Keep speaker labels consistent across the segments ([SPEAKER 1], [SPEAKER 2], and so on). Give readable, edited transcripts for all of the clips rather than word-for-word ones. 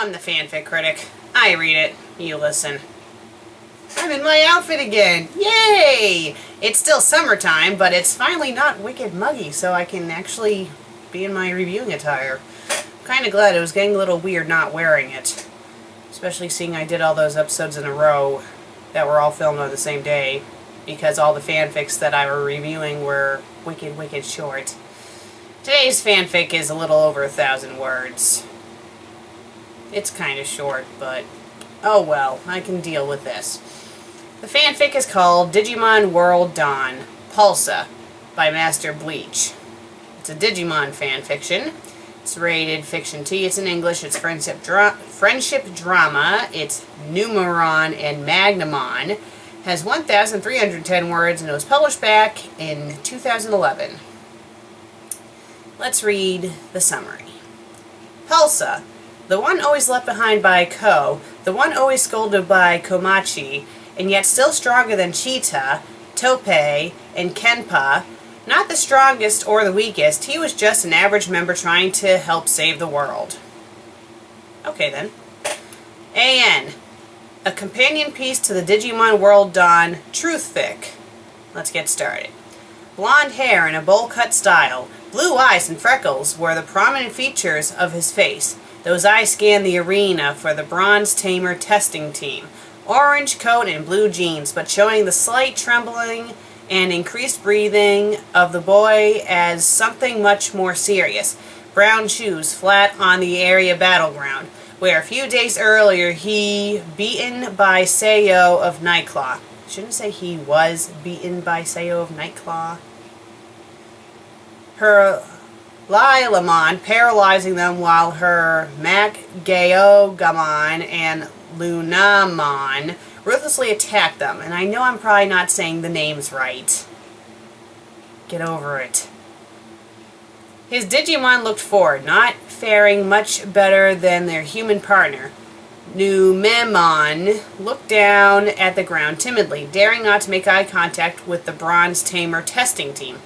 [SPEAKER 1] I'm the Fanfic Critic. I read it, you listen. I'm in my outfit again! Yay! It's still summertime, but it's finally not wicked muggy, so I can actually be in my reviewing attire. I'm kind of glad. It was getting a little weird not wearing it. Especially seeing I did all those episodes in a row that were all filmed on the same day, because all the fanfics that I were reviewing were wicked short. Today's fanfic is a little over 1,000 words. It's kind of short, but oh well, I can deal with this. The fanfic is called Digimon World Dawn, Pulsa, by Master Bleach. It's a Digimon fanfiction. It's rated Fiction T. It's in English. It's friendship drama. It's Numeron and Magnamon. Has 1,310 words and it was published back in 2011. Let's read the summary. Pulsa, the one always left behind by Ko, the one always scolded by Komachi, and yet still stronger than Cheetah, Tope, and Kenpa. Not the strongest or the weakest, he was just an average member trying to help save the world. Okay then. AN, a companion piece to the Digimon World Dawn Truthfic. Let's get started. Blonde hair in a bowl-cut style, blue eyes and freckles were the prominent features of his face. Those eyes scanned the arena for the Bronze Tamer testing team. Orange coat and blue jeans, but showing the slight trembling and increased breathing of the boy as something much more serious. Brown shoes flat on the area battleground, where a few days earlier he beaten by Sayo of Nightclaw. Shouldn't say he was beaten by Sayo of Nightclaw. Her Lilamon paralyzing them while her Macgaogamon and Lunamon ruthlessly attacked them. And I know I'm probably not saying the names right. Get over it. His Digimon looked forward, not faring much better than their human partner. Numemon looked down at the ground timidly, daring not to make eye contact with the Bronze Tamer testing team.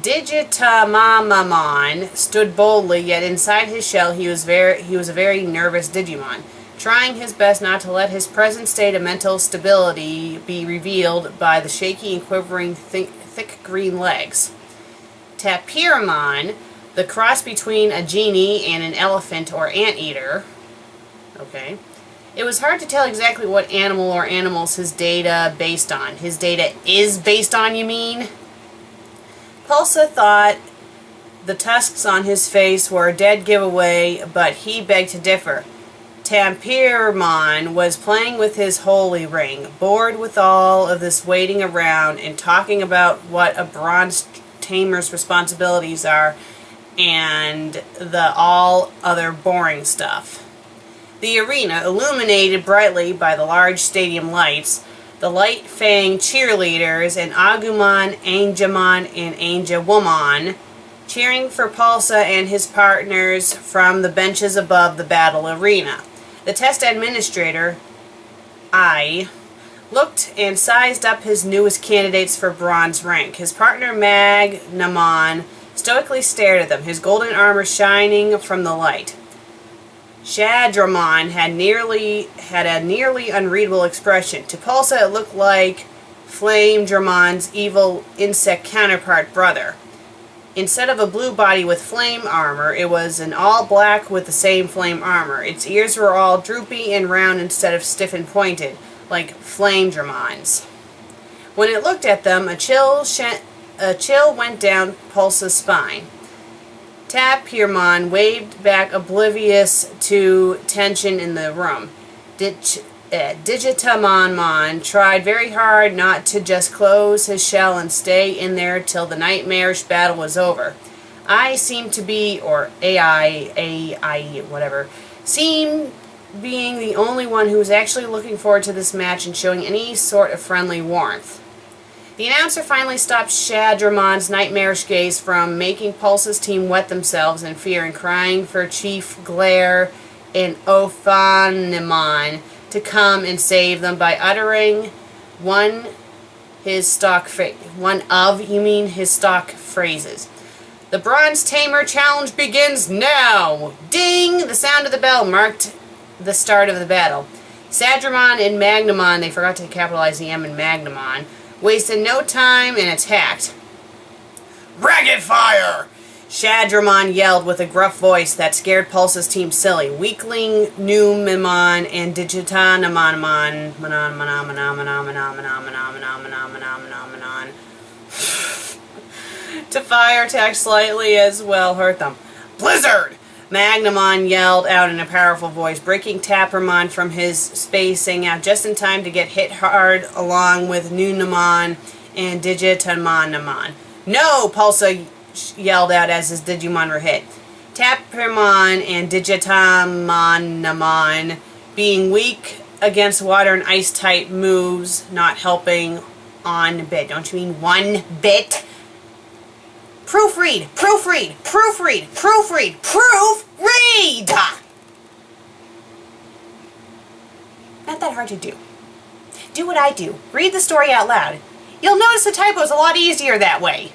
[SPEAKER 1] Digitamamamon stood boldly, yet inside his shell he was a very nervous Digimon, trying his best not to let his present state of mental stability be revealed by the shaky and quivering thick green legs. Tapiramon, the cross between a genie and an elephant or anteater. Okay. It was hard to tell exactly what animal or animals his data based on. His data is based on, you mean? Pulsa thought the tusks on his face were a dead giveaway, but he begged to differ. Tampiramon was playing with his holy ring, bored with all of this waiting around and talking about what a bronze tamer's responsibilities are and the all other boring stuff. The arena, illuminated brightly by the large stadium lights, the light-fang cheerleaders, and Agumon, Angemon, and Angewomon cheering for Pulsa and his partners from the benches above the battle arena. The test administrator, I, looked and sized up his newest candidates for bronze rank. His partner Magnamon stoically stared at them, his golden armor shining from the light. Shadramon had a nearly unreadable expression. To Pulsa it looked like Flamedramon's evil insect counterpart brother. Instead of a blue body with flame armor, it was an all black with the same flame armor. Its ears were all droopy and round instead of stiff and pointed, like Flamedramon's. When it looked at them, a chill went down Pulsa's spine. Tapiramon waved back, oblivious to tension in the room. Digitamon tried very hard not to just close his shell and stay in there till the nightmarish battle was over. I seemed to be, or AI, whatever, seemed being the only one who was actually looking forward to this match and showing any sort of friendly warmth. The announcer finally stopped Shadramon's nightmarish gaze from making Pulsa's team wet themselves in fear and crying for Chief Glare and Ophanimon to come and save them by uttering his stock phrases. The Bronze Tamer challenge begins now! Ding! The sound of the bell marked the start of the battle. Sadramon and Magnamon, they forgot to capitalize the M in Magnamon, wasted no time and attacked. Ragged Fire! Shadramon yelled with a gruff voice that scared Pulsa's team silly. Weakling, Numemon, and Digitanamonamon to fire attack slightly as well hurt them. Blizzard! Magnamon yelled out in a powerful voice, breaking Tappermon from his spacing out just in time to get hit hard along with Numemon and Digitamonamon. No! Pulsa yelled out as his Digimon were hit. Tappermon and Digitamonamon being weak against water and ice type moves, not helping on a bit. Don't you mean one bit? Proofread! Proofread! Proofread! Proofread! Proofread! Not that hard to do. Do what I do. Read the story out loud. You'll notice the typos a lot easier that way.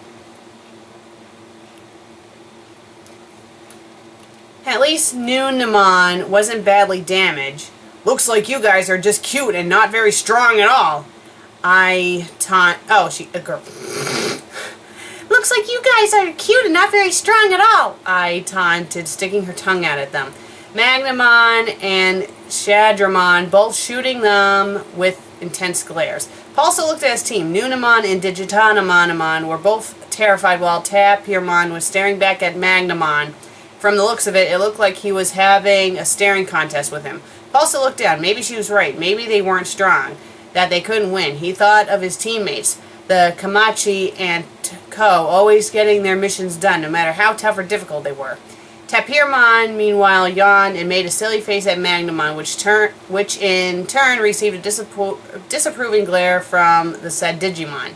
[SPEAKER 1] At least Numemon wasn't badly damaged. Looks like you guys are just cute and not very strong at all. A girl. Looks like you guys are cute and not very strong at all, I taunted, sticking her tongue out at them. Magnamon and Shadramon both shooting them with intense glares. Pulsa looked at his team. Numemon and Digitanamonamon were both terrified while Tappermon was staring back at Magnamon. From the looks of it, it looked like he was having a staring contest with him. Pulsa looked down. Maybe she was right. Maybe they weren't strong, that they couldn't win. He thought of his teammates, the Komachi and Ko, always getting their missions done, no matter how tough or difficult they were. Tappermon, meanwhile, yawned and made a silly face at Magnamon, which in turn received a disapproving glare from the said Digimon.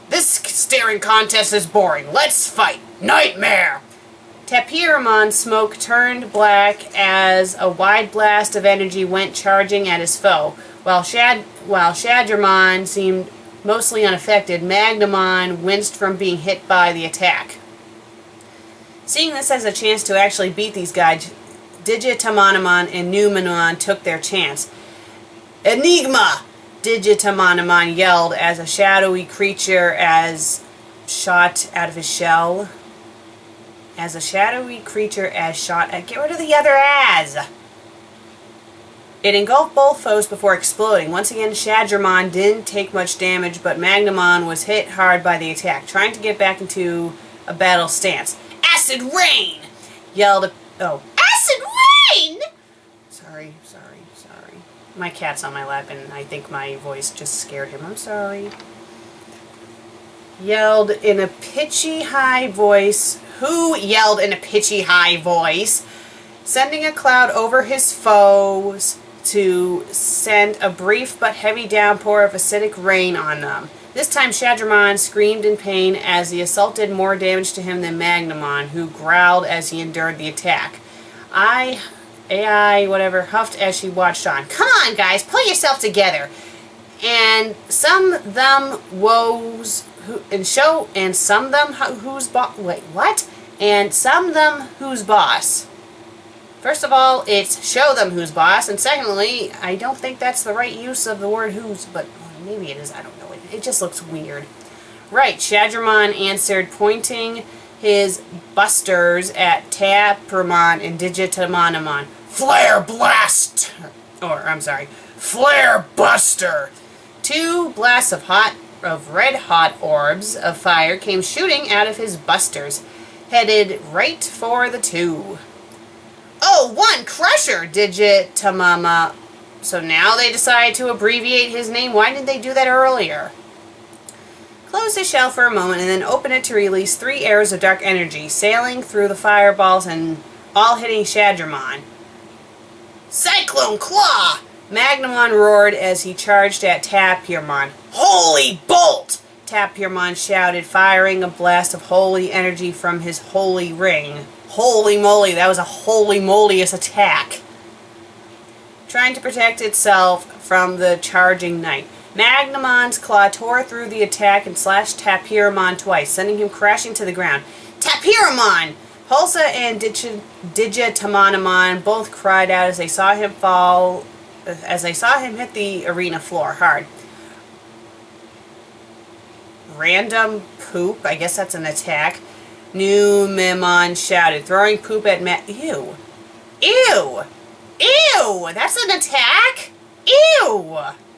[SPEAKER 1] This staring contest is boring. Let's fight! Nightmare! Tappermon's smoke turned black as a wide blast of energy went charging at his foe. While Shadramon seemed mostly unaffected, Magnamon winced from being hit by the attack. Seeing this as a chance to actually beat these guys, Digitamonamon and Numemon took their chance. Enigma! Digitamonamon yelled as a shadowy creature shot out of his shell. Get rid of the other as! It engulfed both foes before exploding. Once again, Shadramon didn't take much damage, but Magnamon was hit hard by the attack, trying to get back into a battle stance. Acid Rain! Yelled... Oh. Acid Rain! Sorry. My cat's on my lap, and I think my voice just scared him. I'm sorry. Yelled in a pitchy high voice. Who yelled in a pitchy high voice? Sending a cloud over his foes to send a brief but heavy downpour of acidic rain on them. This time Shadramon screamed in pain as the assault did more damage to him than Magnamon, who growled as he endured the attack. AI huffed as she watched on. Come on, guys, pull yourself together. And some them who's boss. First of all, it's show them who's boss, and secondly, I don't think that's the right use of the word who's, but maybe it is, I don't know. It just looks weird. Right, Shadramon answered, pointing his busters at Tappermon and Digitamonamon. Flare Blast! Flare Buster! Two blasts of red-hot orbs of fire came shooting out of his busters, headed right for the two. Oh, one Crusher, Digitamama. So now they decide to abbreviate his name. Why didn't they do that earlier? Close the shell for a moment and then open it to release 3 arrows of dark energy, sailing through the fireballs and all hitting Shadramon. Cyclone Claw! Magnamon roared as he charged at Tappermon. Holy Bolt! Tappermon shouted, firing a blast of holy energy from his holy ring. Holy moly, that was a holy molyous attack. Trying to protect itself from the charging knight. Magnemon's claw tore through the attack and slashed Tapiramon twice, sending him crashing to the ground. Tapiramon! Pulsa and Digitamonamon both cried out as they saw him hit the arena floor hard. Random poop, I guess that's an attack. Numemon shouted, throwing poop at Ew! Ew! Ew! That's an attack? Ew!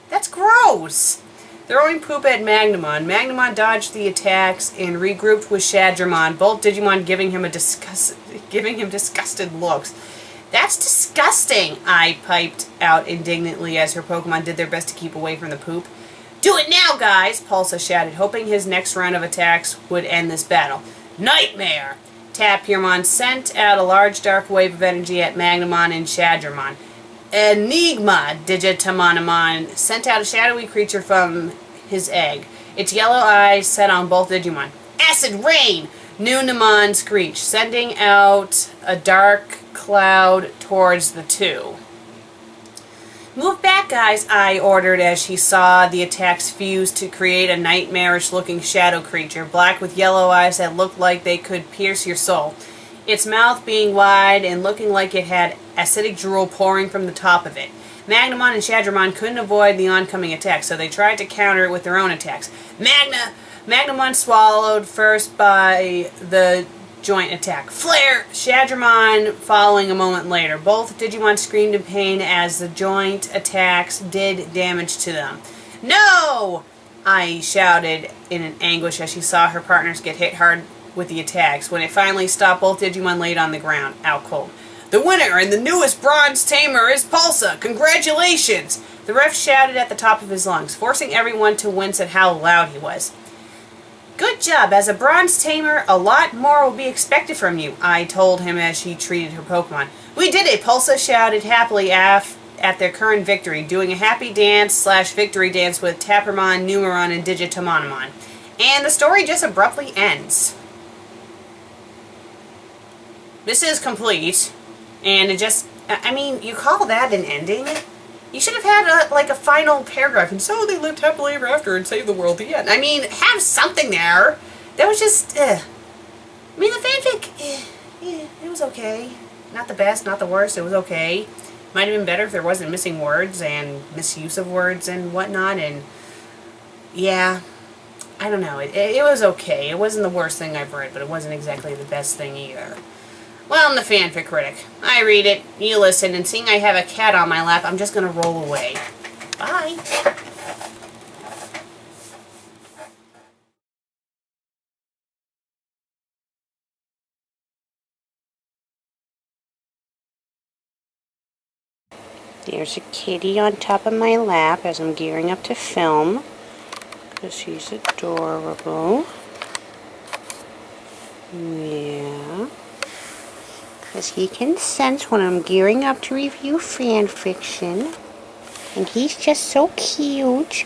[SPEAKER 1] That's gross! Throwing poop at Magnemon. Magnemon dodged the attacks and regrouped with Shadramon, both Digimon giving him disgusted looks. That's disgusting, I piped out indignantly as her Pokemon did their best to keep away from the poop. Do it now, guys, Pulsa shouted, hoping his next round of attacks would end this battle. Nightmare! Tapiramon sent out a large dark wave of energy at Magnemon and Shadramon. Enigma, Digitamonamon sent out a shadowy creature from his egg. Its yellow eyes set on both Digimon. Acid rain! Numemon screeched, sending out a dark cloud towards the two. Move back, guys, I ordered as she saw the attacks fuse to create a nightmarish-looking shadow creature, black with yellow eyes that looked like they could pierce your soul. Its mouth being wide and looking like it had acidic drool pouring from the top of it. Magnemon and Shadramon couldn't avoid the oncoming attack, so they tried to counter it with their own attacks. Magnemon swallowed first by the joint attack. Flare! Shadramon following a moment later. Both Digimon screamed in pain as the joint attacks did damage to them. No! I shouted in an anguish as she saw her partners get hit hard with the attacks. When it finally stopped, both Digimon laid on the ground, out cold. The winner and the newest bronze tamer is Pulsa! Congratulations! The ref shouted at the top of his lungs, forcing everyone to wince at how loud he was. Good job. As a bronze tamer, a lot more will be expected from you, I told him as she treated her Pokemon. We did it! Pulsa shouted happily at their current victory, doing a happy dance/victory dance with Tapiramon, Numemon, and Digitamonamon. And the story just abruptly ends. This is complete, and it just, I mean, you call that an ending? You should have had a final paragraph, and so they lived happily ever after and saved the world at the end. I mean, have something there. That was just, I mean, the fanfic, it was okay. Not the best, not the worst, it was okay. Might have been better if there wasn't missing words and misuse of words and whatnot, and yeah, I don't know. It was okay. It wasn't the worst thing I've read, but it wasn't exactly the best thing either. Well, I'm the FanFic Critic. I read it, you listen, and seeing I have a cat on my lap, I'm just going to roll away. Bye. There's a kitty on top of my lap as I'm gearing up to film, because she's adorable. Yeah. Because he can sense when I'm gearing up to review fan fiction. And he's just so cute.